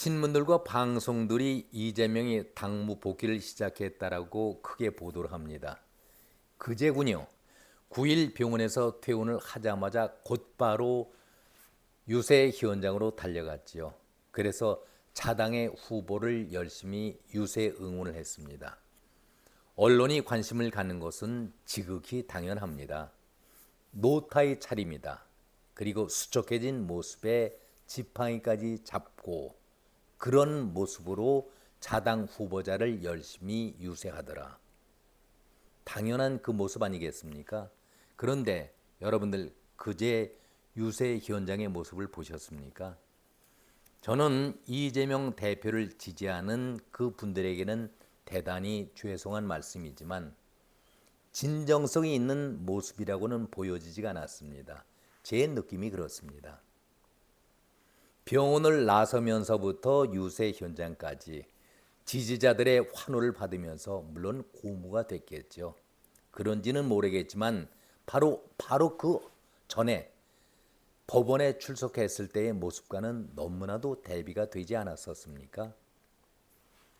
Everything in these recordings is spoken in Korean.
신문들과 방송들이 이재명이 당무 복귀를 시작했다라고 크게 보도를 합니다. 그제군요. 9일 병원에서 퇴원을 하자마자 곧바로 유세 현장으로 달려갔지요. 그래서 차당의 후보를 열심히 유세 응원을 했습니다. 언론이 관심을 갖는 것은 지극히 당연합니다. 노타의 차림이다. 그리고 수척해진 모습에 지팡이까지 잡고 그런 모습으로 자당 후보자를 열심히 유세하더라. 당연한 그 모습 아니겠습니까? 그런데 여러분들 그제 유세 현장의 모습을 보셨습니까? 저는 이재명 대표를 지지하는 그 분들에게는 대단히 죄송한 말씀이지만 진정성이 있는 모습이라고는 보여지지가 않았습니다. 제 느낌이 그렇습니다. 병원을 나서면서부터 유세 현장까지 지지자들의 환호를 받으면서 물론 고무가 됐겠죠. 그런지는 모르겠지만 바로 그 전에 법원에 출석했을 때의 모습과는 너무나도 대비가 되지 않았었습니까?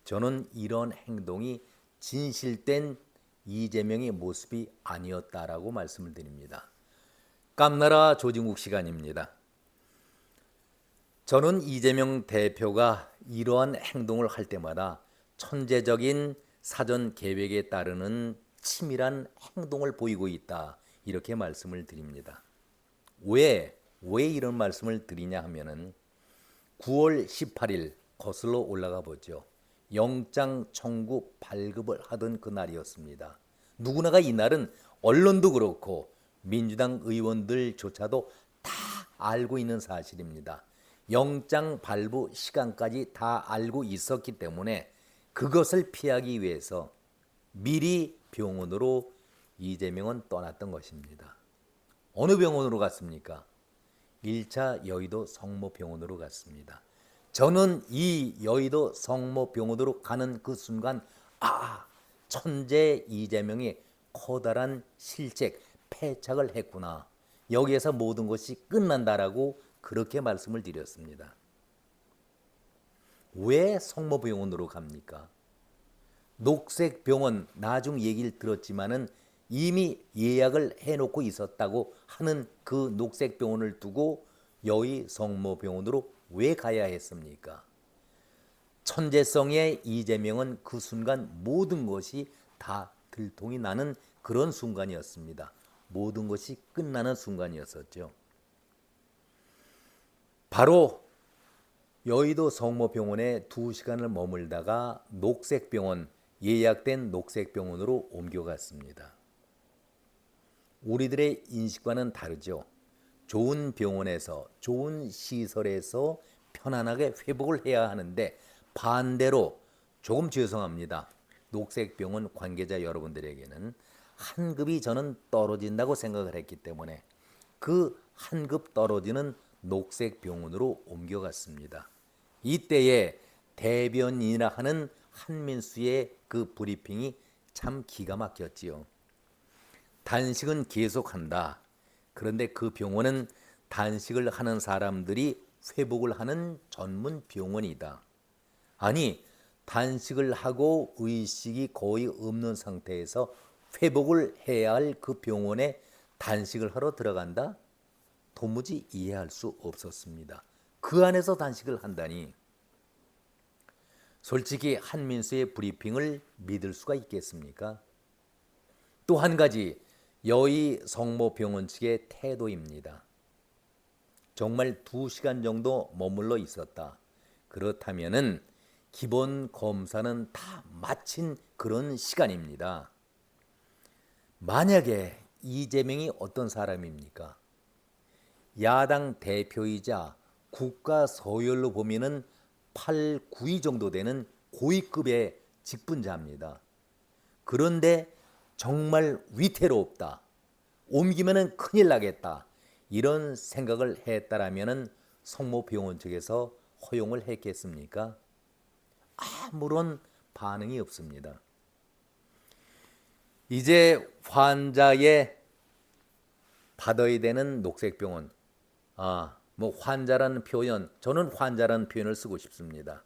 저는 이런 행동이 진실된 이재명의 모습이 아니었다라고 말씀을 드립니다. 깜나라 조진국 시간입니다. 저는 이재명 대표가 이러한 행동을 할 때마다 천재적인 사전 계획에 따르는 치밀한 행동을 보이고 있다. 이렇게 말씀을 드립니다. 왜 이런 말씀을 드리냐 하면은 9월 18일 거슬러 올라가 보죠. 영장 청구 발급을 하던 그 날이었습니다. 누구나가 이 날은 언론도 그렇고 민주당 의원들조차도 다 알고 있는 사실입니다. 영장 발부 시간까지 다 알고 있었기 때문에 그것을 피하기 위해서 미리 병원으로 이재명은 떠났던 것입니다. 어느 병원으로 갔습니까? 1차 여의도 성모병원으로 갔습니다. 저는 이 여의도 성모병원으로 가는 그 순간 천재 이재명이 커다란 실책, 패착을 했구나. 여기에서 모든 것이 끝난다라고 그렇게 말씀을 드렸습니다. 왜 성모병원으로 갑니까? 녹색병원 나중 얘기를 들었지만은 이미 예약을 해놓고 있었다고 하는 그 녹색병원을 두고 여의 성모병원으로 왜 가야 했습니까? 천재성의 이재명은 그 순간 모든 것이 다 들통이 나는 그런 순간이었습니다. 모든 것이 끝나는 순간이었었죠. 바로 여의도 성모병원에 2시간을 머물다가 녹색병원, 예약된 녹색병원으로 옮겨갔습니다. 우리들의 인식과는 다르죠. 좋은 병원에서, 좋은 시설에서 편안하게 회복을 해야 하는데 반대로 조금 죄송합니다. 녹색병원 관계자 여러분들에게는 한 급이 저는 떨어진다고 생각을 했기 때문에 그 한 급 떨어지는 녹색병원으로 옮겨갔습니다. 이때에 대변인이라 하는 한민수의 그 브리핑이 참 기가 막혔지요. 단식은 계속한다. 그런데 그 병원은 단식을 하는 사람들이 회복을 하는 전문 병원이다. 아니, 단식을 하고 의식이 거의 없는 상태에서 회복을 해야 할 그 병원에 단식을 하러 들어간다? 도무지 이해할 수 없었습니다. 그 안에서 단식을 한다니. 솔직히 한민수의 브리핑을 믿을 수가 있겠습니까? 또 한 가지 여의 성모병원 측의 태도입니다. 정말 2시간 정도 머물러 있었다. 그렇다면은 기본 검사는 다 마친 그런 시간입니다. 만약에 이재명이 어떤 사람입니까? 야당 대표이자 국가 서열로 보면은 8, 9위 정도 되는 고위급의 직분자입니다. 그런데 정말 위태롭다. 옮기면은 큰일 나겠다. 이런 생각을 했다라면은 성모병원 측에서 허용을 했겠습니까? 아무런 반응이 없습니다. 이제 환자의 받아야 되는 녹색병원, 뭐 환자라는 표현, 저는 환자라는 표현을 쓰고 싶습니다.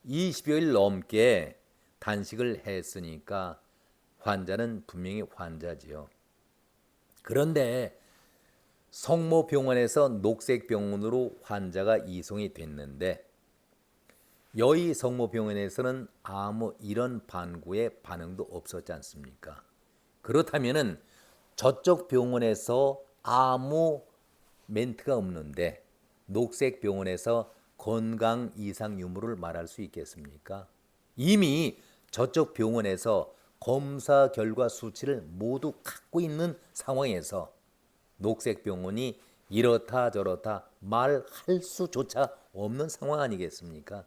20여일 넘게 단식을 했으니까 환자는 분명히 환자지요. 그런데 성모병원에서 녹색병원으로 환자가 이송이 됐는데 여의 성모병원에서는 아무 이런 반구의 반응도 없었지 않습니까? 그렇다면은 저쪽 병원에서 아무 멘트가 없는데 녹색병원에서 건강 이상 유무를 말할 수 있겠습니까? 이미 저쪽 병원에서 검사 결과 수치를 모두 갖고 있는 상황에서 녹색병원이 이렇다 저렇다 말할 수조차 없는 상황 아니겠습니까?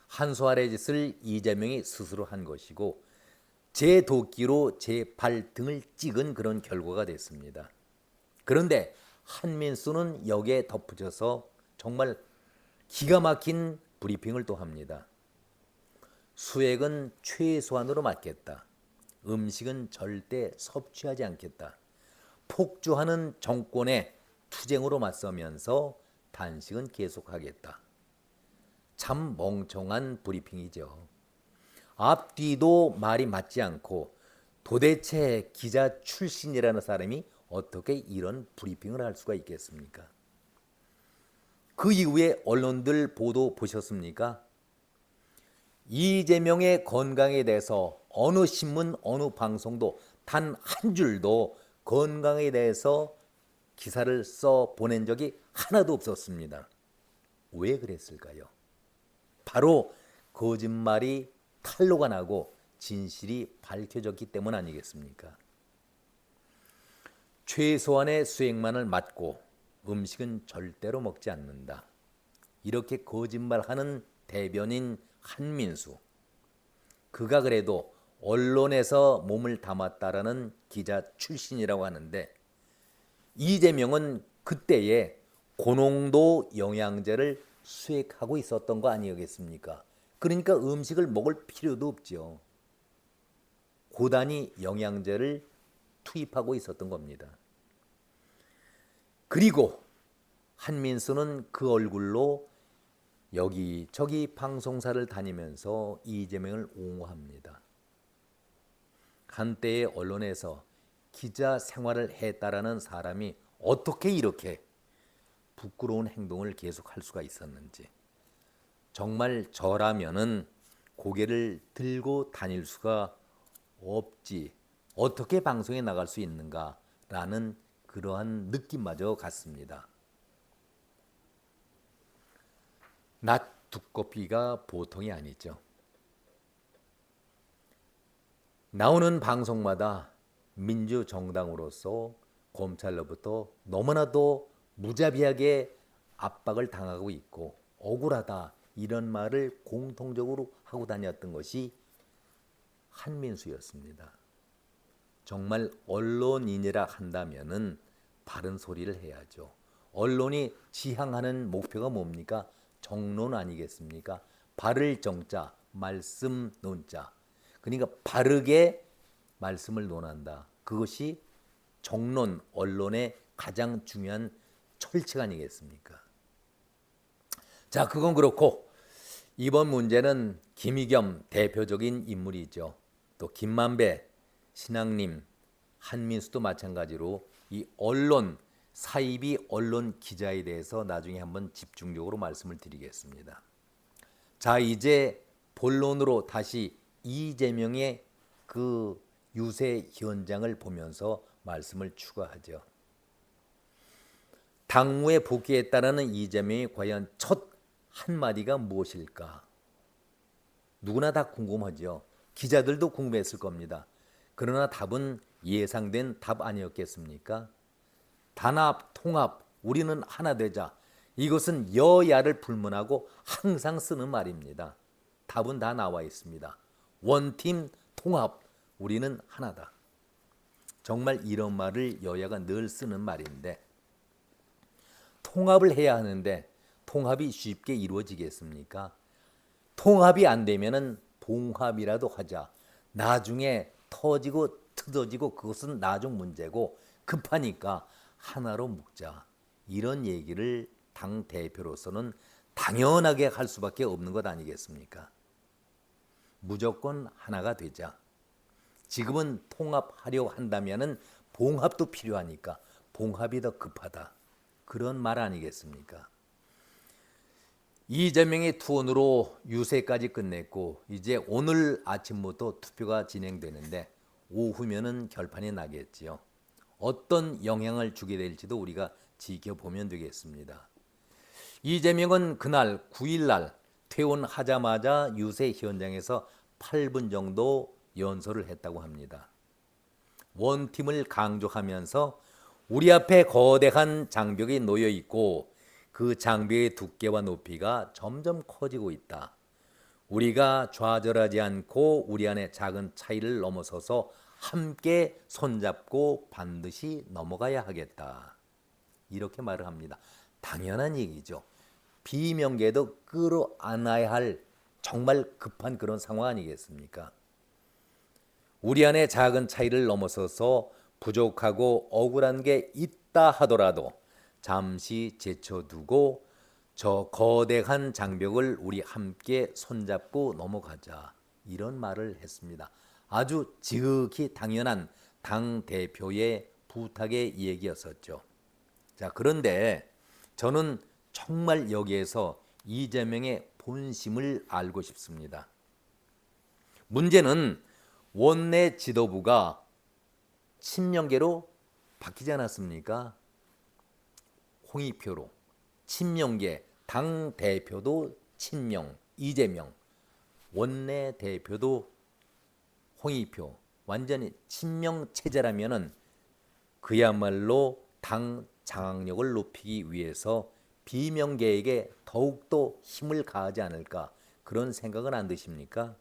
한수 아래 짓을 이재명이 스스로 한 것이고 제 도끼로 제 발등을 찍은 그런 결과가 됐습니다. 그런데 한민수는 여기에 덧붙여서 정말 기가 막힌 브리핑을 또 합니다. 수액은 최소한으로 맞겠다. 음식은 절대 섭취하지 않겠다. 폭주하는 정권의 투쟁으로 맞서면서 단식은 계속하겠다. 참 멍청한 브리핑이죠. 앞뒤도 말이 맞지 않고 도대체 기자 출신이라는 사람이 어떻게 이런 브리핑을 할 수가 있겠습니까? 그 이후에 언론들 보도 보셨습니까? 이재명의 건강에 대해서 어느 신문, 어느 방송도 단 한 줄도 건강에 대해서 기사를 써 보낸 적이 하나도 없었습니다. 왜 그랬을까요? 바로 거짓말이 탄로가 나고 진실이 밝혀졌기 때문 아니겠습니까? 최소한의 수액만을 맞고 음식은 절대로 먹지 않는다. 이렇게 거짓말하는 대변인 한민수. 그가 그래도 언론에서 몸을 담았다라는 기자 출신이라고 하는데 이재명은 그때에 고농도 영양제를 수액하고 있었던 거 아니겠습니까? 그러니까 음식을 먹을 필요도 없죠. 고단위 영양제를 투입하고 있었던 겁니다. 그리고 한민수는 그 얼굴로 여기저기 방송사를 다니면서 이재명을 옹호합니다. 한때의 언론에서 기자 생활을 했다라는 사람이 어떻게 이렇게 부끄러운 행동을 계속할 수가 있었는지 정말 저라면은 고개를 들고 다닐 수가 없지 어떻게 방송에 나갈 수 있는가라는 그러한 느낌마저 같습니다. 낯 두껍기가 보통이 아니죠. 나오는 방송마다 민주정당으로서 검찰로부터 너무나도 무자비하게 압박을 당하고 있고 억울하다 이런 말을 공통적으로 하고 다녔던 것이 한민수였습니다. 정말 언론인이라 한다면은 바른 소리를 해야죠. 언론이 지향하는 목표가 뭡니까? 정론 아니겠습니까? 바를 정자, 말씀 논자. 그러니까 바르게 말씀을 논한다. 그것이 정론, 언론의 가장 중요한 철칙 아니겠습니까? 자, 그건 그렇고 이번 문제는 김의겸 대표적인 인물이죠. 또 김만배, 신앙님, 한민수도 마찬가지로 이 언론, 사이비 언론 기자에 대해서 나중에 한번 집중적으로 말씀을 드리겠습니다. 자, 이제 본론으로 다시 이재명의 그 유세 현장을 보면서 말씀을 추가하죠. 당무에 복귀했다는 이재명이 과연 첫 한마디가 무엇일까? 누구나 다 궁금하죠. 기자들도 궁금했을 겁니다. 그러나 답은 예상된 답 아니었겠습니까? 단합, 통합, 우리는 하나 되자. 이것은 여야를 불문하고 항상 쓰는 말입니다. 답은 다 나와 있습니다. 원팀 통합, 우리는 하나다. 정말 이런 말을 여야가 늘 쓰는 말인데 통합을 해야 하는데 통합이 쉽게 이루어지겠습니까? 통합이 안 되면은 봉합이라도 하자. 나중에 터지고 뜯어지고 그것은 나중 문제고 급하니까 하나로 묶자. 이런 얘기를 당 대표로서는 당연하게 할 수밖에 없는 것 아니겠습니까? 무조건 하나가 되자. 지금은 통합하려고 한다면은 봉합도 필요하니까 봉합이 더 급하다. 그런 말 아니겠습니까? 이재명의 투혼으로 유세까지 끝냈고 이제 오늘 아침부터 투표가 진행되는데 오후면은 결판이 나겠지요. 어떤 영향을 주게 될지도 우리가 지켜보면 되겠습니다. 이재명은 그날 9일날 퇴원하자마자 유세 현장에서 8분 정도 연설을 했다고 합니다. 원팀을 강조하면서 우리 앞에 거대한 장벽이 놓여 있고 그 장벽의 두께와 높이가 점점 커지고 있다. 우리가 좌절하지 않고 우리 안에 작은 차이를 넘어서서 함께 손잡고 반드시 넘어가야 하겠다. 이렇게 말을 합니다. 당연한 얘기죠. 비명계도 끌어안아야 할 정말 급한 그런 상황 아니겠습니까? 우리 안에 작은 차이를 넘어서서 부족하고 억울한 게 있다 하더라도 잠시 제쳐두고 저 거대한 장벽을 우리 함께 손잡고 넘어가자. 이런 말을 했습니다. 아주 지극히 당연한 당대표의 부탁의 얘기였었죠. 자, 그런데 저는 정말 여기에서 이재명의 본심을 알고 싶습니다. 문제는 원내 지도부가 친명계로 바뀌지 않았습니까? 홍익표로. 친명계 당대표도 친명, 이재명. 원내대표도 홍익표. 완전히 친명체제라면은 그야말로 당 장악력을 높이기 위해서 비명계에게 더욱더 힘을 가하지 않을까 그런 생각은 안 드십니까?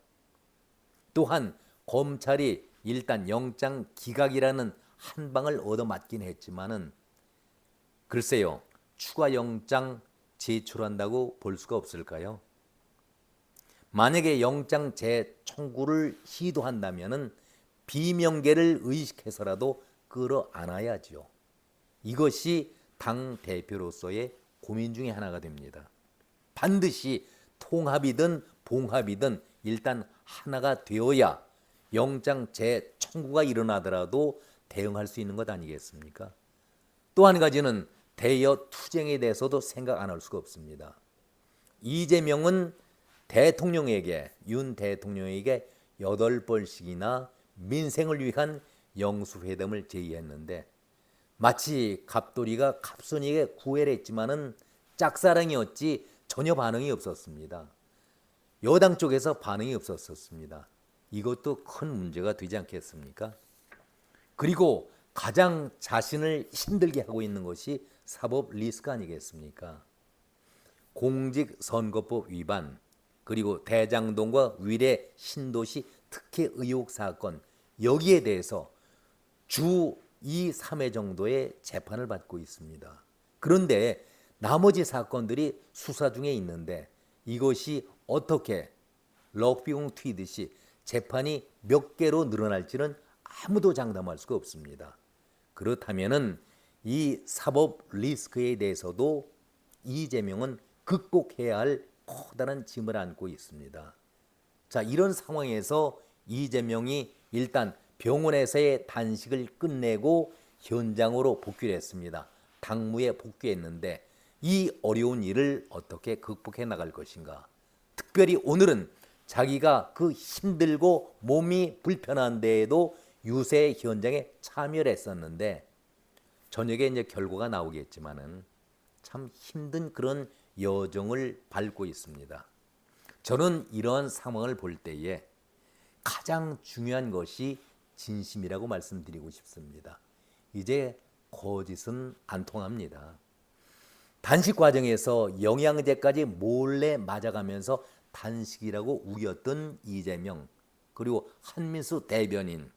또한 검찰이 일단 영장 기각이라는 한 방을 얻어맞긴 했지만은 글쎄요, 추가 영장 제출한다고 볼 수가 없을까요? 만약에 영장 재청구를 시도한다면은 비명계를 의식해서라도 끌어안아야죠. 이것이 당 대표로서의 고민 중에 하나가 됩니다. 반드시 통합이든 봉합이든 일단 하나가 되어야 영장 재청구가 일어나더라도 대응할 수 있는 것 아니겠습니까? 또 한 가지는 대여 투쟁에 대해서도 생각 안 할 수가 없습니다. 이재명은 대통령에게, 윤 대통령에게 8번씩이나 민생을 위한 영수회담을 제의했는데 마치 갑돌이가 갑순이에게 구애를 했지만은 짝사랑이었지 전혀 반응이 없었습니다. 여당 쪽에서 반응이 없었습니다. 이것도 큰 문제가 되지 않겠습니까? 그리고 가장 자신을 힘들게 하고 있는 것이 사법 리스크 아니겠습니까? 공직선거법 위반, 그리고 대장동과 위례 신도시 특혜 의혹 사건, 여기에 대해서 주 2, 3회 정도의 재판을 받고 있습니다. 그런데 나머지 사건들이 수사 중에 있는데 이것이 어떻게 럭비공 튀듯이 재판이 몇 개로 늘어날지는 아무도 장담할 수가 없습니다. 그렇다면은 이 사법 리스크에 대해서도 이재명은 극복해야 할 커다란 짐을 안고 있습니다. 자, 이런 상황에서 이재명이 일단 병원에서의 단식을 끝내고 현장으로 복귀를 했습니다. 당무에 복귀했는데 이 어려운 일을 어떻게 극복해 나갈 것인가. 특별히 오늘은 자기가 그 힘들고 몸이 불편한 데에도 유세 현장에 참여를 했었는데 저녁에 이제 결과가 나오겠지만은 참 힘든 그런 여정을 밟고 있습니다. 저는 이러한 상황을 볼 때에 가장 중요한 것이 진심이라고 말씀드리고 싶습니다. 이제 거짓은 안 통합니다. 단식 과정에서 영양제까지 몰래 맞아가면서 단식이라고 우겼던 이재명, 그리고 한민수 대변인,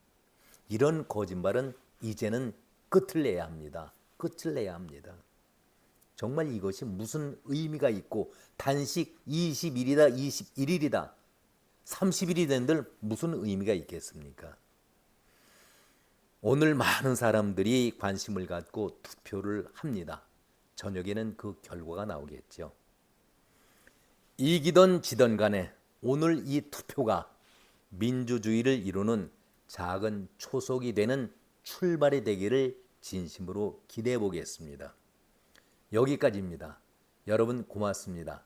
이런 거짓말은 이제는 끝을 내야 합니다. 끝을 내야 합니다. 정말 이것이 무슨 의미가 있고 단식 20일이다, 21일이다, 30일이 된들 무슨 의미가 있겠습니까? 오늘 많은 사람들이 관심을 갖고 투표를 합니다. 저녁에는 그 결과가 나오겠죠. 이기던 지던 간에 오늘 이 투표가 민주주의를 이루는 작은 초석이 되는 출발이 되기를 진심으로 기대해 보겠습니다. 여기까지입니다. 여러분 고맙습니다.